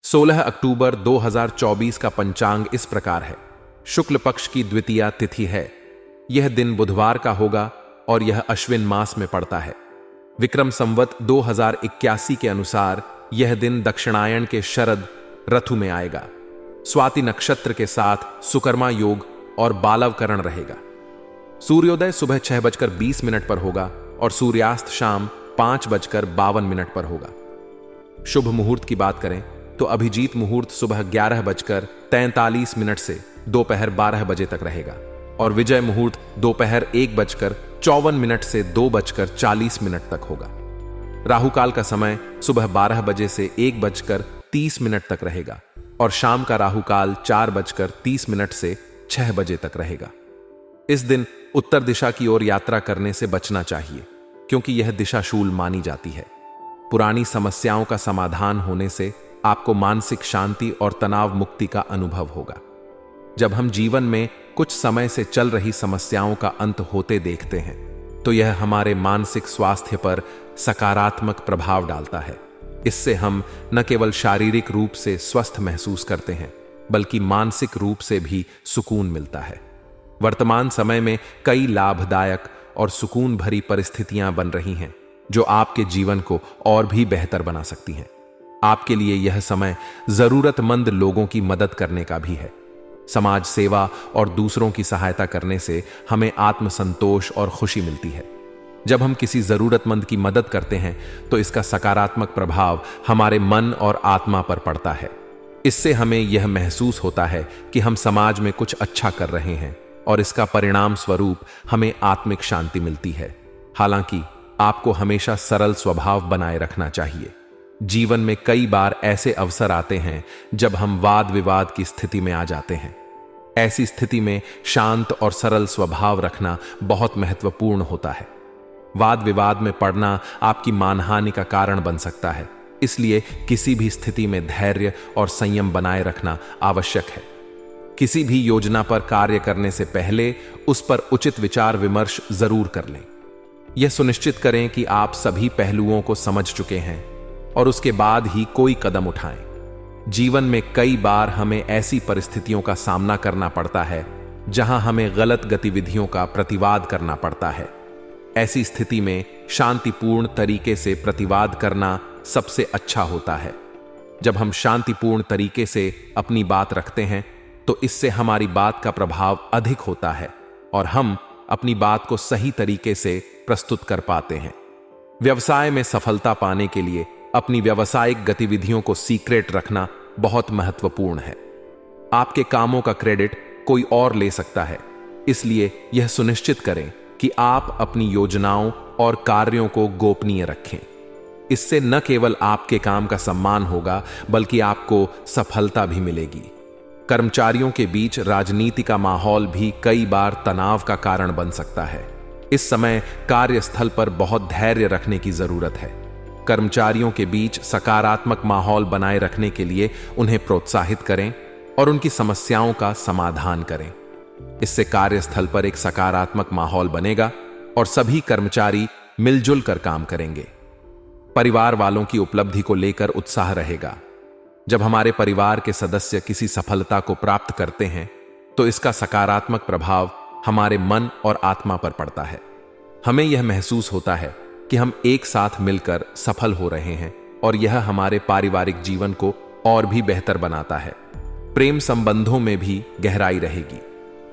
16 अक्टूबर 2024 का पंचांग इस प्रकार है। शुक्ल पक्ष की द्वितीया तिथि है। यह दिन बुधवार का होगा और यह अश्विन मास में पड़ता है। विक्रम संवत 2081 के अनुसार यह दिन दक्षिणायन के शरद ऋतु में आएगा। स्वाति नक्षत्र के साथ सुकर्मा योग और बालवकरण रहेगा। सूर्योदय सुबह 6:20 पर होगा और सूर्यास्त शाम 5:52 पर होगा। शुभ मुहूर्त की बात करें तो अभिजीत मुहूर्त सुबह 11:43 से दोपहर 12 बजे तक रहेगा और विजय मुहूर्त दोपहर 1:54 से 2:40 तक होगा। राहु काल का समय सुबह 12 बजे से 1:30 तक रहेगा और शाम का राहु काल 4:30 से 6 बजे तक रहेगा। इस दिन उत्तर दिशा की ओर यात्रा करने से बचना चाहिए क्योंकि यह दिशाशूल मानी जाती है। पुरानी समस्याओं का समाधान होने से आपको मानसिक शांति और तनाव मुक्ति का अनुभव होगा। जब हम जीवन में कुछ समय से चल रही समस्याओं का अंत होते देखते हैं तो यह हमारे मानसिक स्वास्थ्य पर सकारात्मक प्रभाव डालता है। इससे हम न केवल शारीरिक रूप से स्वस्थ महसूस करते हैं बल्कि मानसिक रूप से भी सुकून मिलता है। वर्तमान समय में कई लाभदायक और सुकून भरी परिस्थितियां बन रही हैं जो आपके जीवन को और भी बेहतर बना सकती हैं। आपके लिए यह समय जरूरतमंद लोगों की मदद करने का भी है। समाज सेवा और दूसरों की सहायता करने से हमें आत्मसंतोष और खुशी मिलती है। जब हम किसी जरूरतमंद की मदद करते हैं तो इसका सकारात्मक प्रभाव हमारे मन और आत्मा पर पड़ता है। इससे हमें यह महसूस होता है कि हम समाज में कुछ अच्छा कर रहे हैं और इसका परिणाम स्वरूप हमें आत्मिक शांति मिलती है। हालांकि आपको हमेशा सरल स्वभाव बनाए रखना चाहिए। जीवन में कई बार ऐसे अवसर आते हैं जब हम वाद विवाद की स्थिति में आ जाते हैं। ऐसी स्थिति में शांत और सरल स्वभाव रखना बहुत महत्वपूर्ण होता है। वाद विवाद में पड़ना आपकी मानहानि का कारण बन सकता है, इसलिए किसी भी स्थिति में धैर्य और संयम बनाए रखना आवश्यक है। किसी भी योजना पर कार्य करने से पहले उस पर उचित विचार विमर्श जरूर कर लें। यह सुनिश्चित करें कि आप सभी पहलुओं को समझ चुके हैं और उसके बाद ही कोई कदम उठाएं। जीवन में कई बार हमें ऐसी परिस्थितियों का सामना करना पड़ता है जहां हमें गलत गतिविधियों का प्रतिवाद करना पड़ता है। ऐसी स्थिति में शांतिपूर्ण तरीके से प्रतिवाद करना सबसे अच्छा होता है। जब हम शांतिपूर्ण तरीके से अपनी बात रखते हैं तो इससे हमारी बात का प्रभाव अधिक होता है और हम अपनी बात को सही तरीके से प्रस्तुत कर पाते हैं। व्यवसाय में सफलता पाने के लिए अपनी व्यावसायिक गतिविधियों को सीक्रेट रखना बहुत महत्वपूर्ण है। आपके कामों का क्रेडिट कोई और ले सकता है, इसलिए यह सुनिश्चित करें कि आप अपनी योजनाओं और कार्यों को गोपनीय रखें। इससे न केवल आपके काम का सम्मान होगा बल्कि आपको सफलता भी मिलेगी। कर्मचारियों के बीच राजनीति का माहौल भी कई बार तनाव का कारण बन सकता है। इस समय कार्यस्थल पर बहुत धैर्य रखने की जरूरत है। कर्मचारियों के बीच सकारात्मक माहौल बनाए रखने के लिए उन्हें प्रोत्साहित करें और उनकी समस्याओं का समाधान करें। इससे कार्यस्थल पर एक सकारात्मक माहौल बनेगा और सभी कर्मचारी मिलजुल कर काम करेंगे। परिवार वालों की उपलब्धि को लेकर उत्साह रहेगा। जब हमारे परिवार के सदस्य किसी सफलता को प्राप्त करते हैं तो इसका सकारात्मक प्रभाव हमारे मन और आत्मा पर पड़ता है। हमें यह महसूस होता है कि हम एक साथ मिलकर सफल हो रहे हैं और यह हमारे पारिवारिक जीवन को और भी बेहतर बनाता है। प्रेम संबंधों में भी गहराई रहेगी।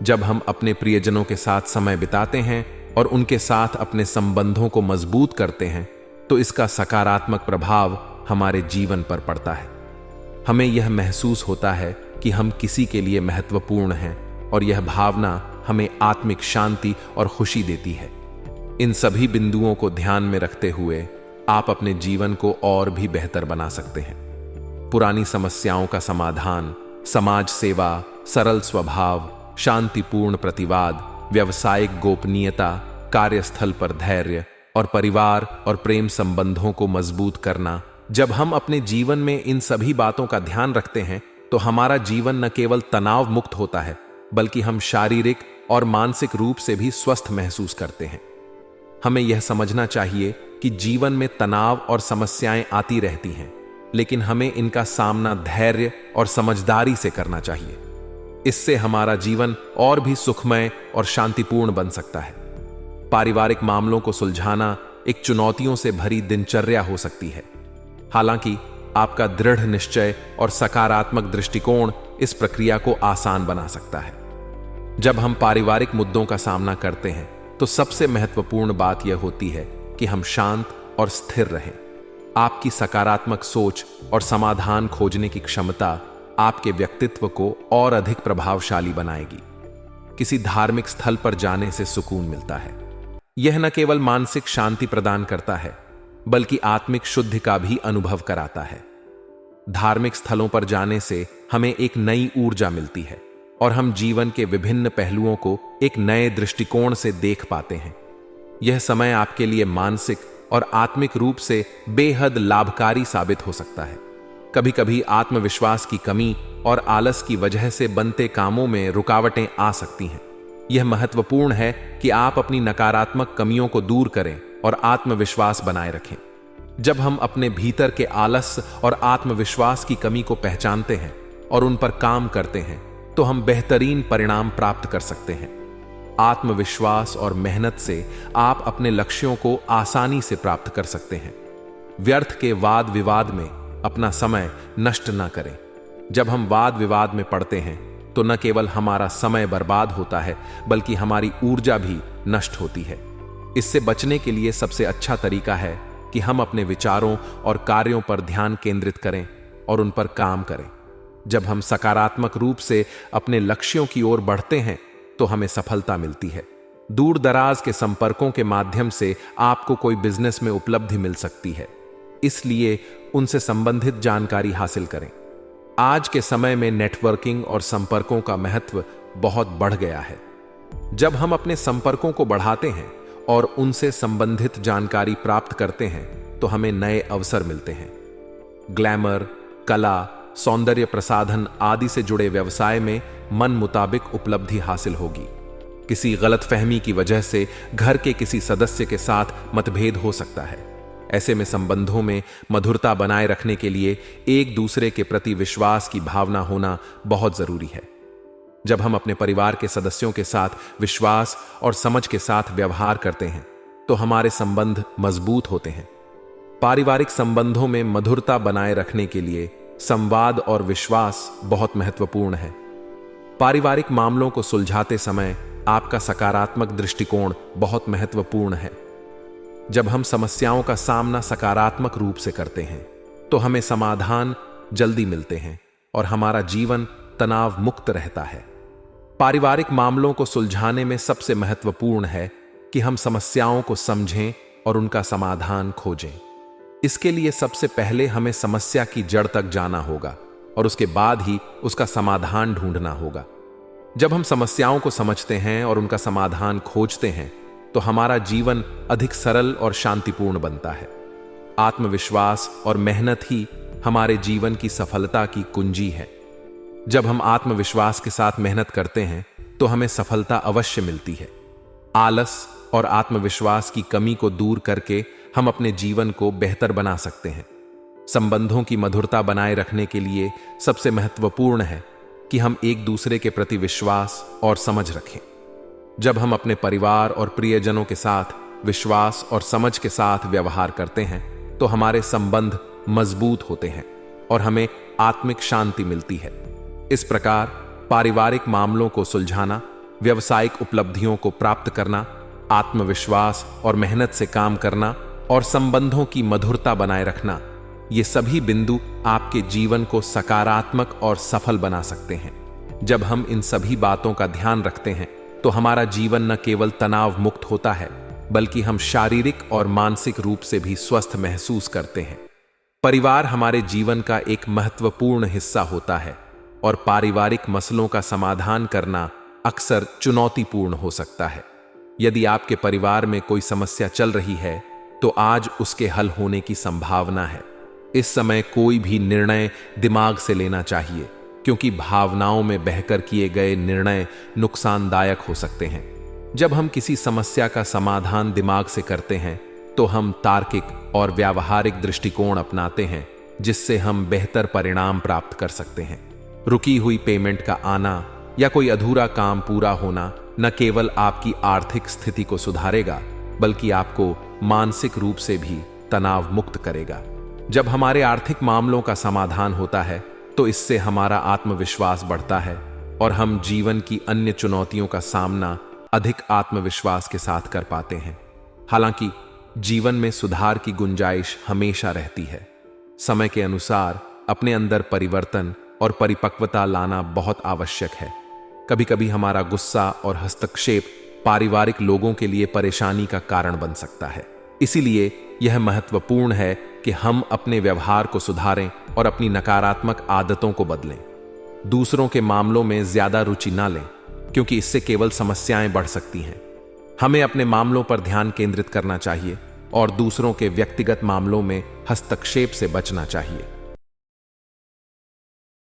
जब हम अपने प्रियजनों के साथ समय बिताते हैं और उनके साथ अपने संबंधों को मजबूत करते हैं तो इसका सकारात्मक प्रभाव हमारे जीवन पर पड़ता है। हमें यह महसूस होता है कि हम किसी के लिए महत्वपूर्ण हैं और यह भावना हमें आत्मिक शांति और खुशी देती है। इन सभी बिंदुओं को ध्यान में रखते हुए आप अपने जीवन को और भी बेहतर बना सकते हैं। पुरानी समस्याओं का समाधान, समाज सेवा, सरल स्वभाव, शांतिपूर्ण प्रतिवाद, व्यावसायिक गोपनीयता, कार्यस्थल पर धैर्य और परिवार और प्रेम संबंधों को मजबूत करना। जब हम अपने जीवन में इन सभी बातों का ध्यान रखते हैं तो हमारा जीवन न केवल तनाव मुक्त होता है बल्कि हम शारीरिक और मानसिक रूप से भी स्वस्थ महसूस करते हैं। हमें यह समझना चाहिए कि जीवन में तनाव और समस्याएं आती रहती हैं, लेकिन हमें इनका सामना धैर्य और समझदारी से करना चाहिए। इससे हमारा जीवन और भी सुखमय और शांतिपूर्ण बन सकता है। पारिवारिक मामलों को सुलझाना एक चुनौतियों से भरी दिनचर्या हो सकती है। हालांकि आपका दृढ़ निश्चय और सकारात्मक दृष्टिकोण इस प्रक्रिया को आसान बना सकता है। जब हम पारिवारिक मुद्दों का सामना करते हैं तो सबसे महत्वपूर्ण बात यह होती है कि हम शांत और स्थिर रहें। आपकी सकारात्मक सोच और समाधान खोजने की क्षमता आपके व्यक्तित्व को और अधिक प्रभावशाली बनाएगी। किसी धार्मिक स्थल पर जाने से सुकून मिलता है। यह न केवल मानसिक शांति प्रदान करता है, बल्कि आत्मिक शुद्धि का भी अनुभव कराता है। धार्मिक स्थलों पर जाने से हमें एक नई ऊर्जा मिलती है और हम जीवन के विभिन्न पहलुओं को एक नए दृष्टिकोण से देख पाते हैं। यह समय आपके लिए मानसिक और आत्मिक रूप से बेहद लाभकारी साबित हो सकता है। कभी कभी आत्मविश्वास की कमी और आलस की वजह से बनते कामों में रुकावटें आ सकती हैं। यह महत्वपूर्ण है कि आप अपनी नकारात्मक कमियों को दूर करें और आत्मविश्वास बनाए रखें। जब हम अपने भीतर के आलस और आत्मविश्वास की कमी को पहचानते हैं और उन पर काम करते हैं, तो हम बेहतरीन परिणाम प्राप्त कर सकते हैं। आत्मविश्वास और मेहनत से आप अपने लक्ष्यों को आसानी से प्राप्त कर सकते हैं। व्यर्थ के वाद विवाद में अपना समय नष्ट न करें। जब हम वाद विवाद में पड़ते हैं तो न केवल हमारा समय बर्बाद होता है, बल्कि हमारी ऊर्जा भी नष्ट होती है। इससे बचने के लिए सबसे अच्छा तरीका है कि हम अपने विचारों और कार्यों पर ध्यान केंद्रित करें और उन पर काम करें। जब हम सकारात्मक रूप से अपने लक्ष्यों की ओर बढ़ते हैं तो हमें सफलता मिलती है। दूर दराज के संपर्कों के माध्यम से आपको कोई बिजनेस में उपलब्धि मिल सकती है, इसलिए उनसे संबंधित जानकारी हासिल करें। आज के समय में नेटवर्किंग और संपर्कों का महत्व बहुत बढ़ गया है। जब हम अपने संपर्कों को बढ़ाते हैं और उनसे संबंधित जानकारी प्राप्त करते हैं तो हमें नए अवसर मिलते हैं। ग्लैमर, कला, सौंदर्य प्रसाधन आदि से जुड़े व्यवसाय में मन मुताबिक उपलब्धि हासिल होगी। किसी गलतफहमी की वजह से घर के किसी सदस्य के साथ मतभेद हो सकता है। ऐसे में संबंधों में मधुरता बनाए रखने के लिए एक दूसरे के प्रति विश्वास की भावना होना बहुत जरूरी है। जब हम अपने परिवार के सदस्यों के साथ विश्वास और समझ के साथ व्यवहार करते हैं तो हमारे संबंध मजबूत होते हैं। पारिवारिक संबंधों में मधुरता बनाए रखने के लिए संवाद और विश्वास बहुत महत्वपूर्ण है। पारिवारिक मामलों को सुलझाते समय आपका सकारात्मक दृष्टिकोण बहुत महत्वपूर्ण है। जब हम समस्याओं का सामना सकारात्मक रूप से करते हैं तो हमें समाधान जल्दी मिलते हैं और हमारा जीवन तनाव मुक्त रहता है। पारिवारिक मामलों को सुलझाने में सबसे महत्वपूर्ण है कि हम समस्याओं को समझें और उनका समाधान खोजें। इसके लिए सबसे पहले हमें समस्या की जड़ तक जाना होगा और उसके बाद ही उसका समाधान ढूंढना होगा। जब हम समस्याओं को समझते हैं और उनका समाधान खोजते हैं तो हमारा जीवन अधिक सरल और शांतिपूर्ण बनता है। आत्मविश्वास और मेहनत ही हमारे जीवन की सफलता की कुंजी है। जब हम आत्मविश्वास के साथ मेहनत करते हैं तो हमें सफलता अवश्य मिलती है। आलस और आत्मविश्वास की कमी को दूर करके हम अपने जीवन को बेहतर बना सकते हैं। संबंधों की मधुरता बनाए रखने के लिए सबसे महत्वपूर्ण है कि हम एक दूसरे के प्रति विश्वास और समझ रखें। जब हम अपने परिवार और प्रियजनों के साथ विश्वास और समझ के साथ व्यवहार करते हैं तो हमारे संबंध मजबूत होते हैं और हमें आत्मिक शांति मिलती है। इस प्रकार पारिवारिक मामलों को सुलझाना, व्यावसायिक उपलब्धियों को प्राप्त करना, आत्मविश्वास और मेहनत से काम करना और संबंधों की मधुरता बनाए रखना, ये सभी बिंदु आपके जीवन को सकारात्मक और सफल बना सकते हैं। जब हम इन सभी बातों का ध्यान रखते हैं तो हमारा जीवन न केवल तनाव मुक्त होता है, बल्कि हम शारीरिक और मानसिक रूप से भी स्वस्थ महसूस करते हैं। परिवार हमारे जीवन का एक महत्वपूर्ण हिस्सा होता है और पारिवारिक मसलों का समाधान करना अक्सर चुनौतीपूर्ण हो सकता है। यदि आपके परिवार में कोई समस्या चल रही है तो आज उसके हल होने की संभावना है। इस समय कोई भी निर्णय दिमाग से लेना चाहिए, क्योंकि भावनाओं में बहकर किए गए निर्णय नुकसानदायक हो सकते हैं। जब हम किसी समस्या का समाधान दिमाग से करते हैं तो हम तार्किक और व्यावहारिक दृष्टिकोण अपनाते हैं जिससे हम बेहतर परिणाम प्राप्त कर सकते हैं। रुकी हुई पेमेंट का आना या कोई अधूरा काम पूरा होना न केवल आपकी आर्थिक स्थिति को सुधारेगा, बल्कि आपको मानसिक रूप से भी तनाव मुक्त करेगा। जब हमारे आर्थिक मामलों का समाधान होता है तो इससे हमारा आत्मविश्वास बढ़ता है और हम जीवन की अन्य चुनौतियों का सामना अधिक आत्मविश्वास के साथ कर पाते हैं। हालांकि जीवन में सुधार की गुंजाइश हमेशा रहती है। समय के अनुसार अपने अंदर परिवर्तन और परिपक्वता लाना बहुत आवश्यक है। कभी कभी हमारा गुस्सा और हस्तक्षेप पारिवारिक लोगों के लिए परेशानी का कारण बन सकता है। इसीलिए यह महत्वपूर्ण है कि हम अपने व्यवहार को सुधारें और अपनी नकारात्मक आदतों को बदलें। दूसरों के मामलों में ज्यादा रुचि ना लें, क्योंकि इससे केवल समस्याएं बढ़ सकती हैं। हमें अपने मामलों पर ध्यान केंद्रित करना चाहिए और दूसरों के व्यक्तिगत मामलों में हस्तक्षेप से बचना चाहिए।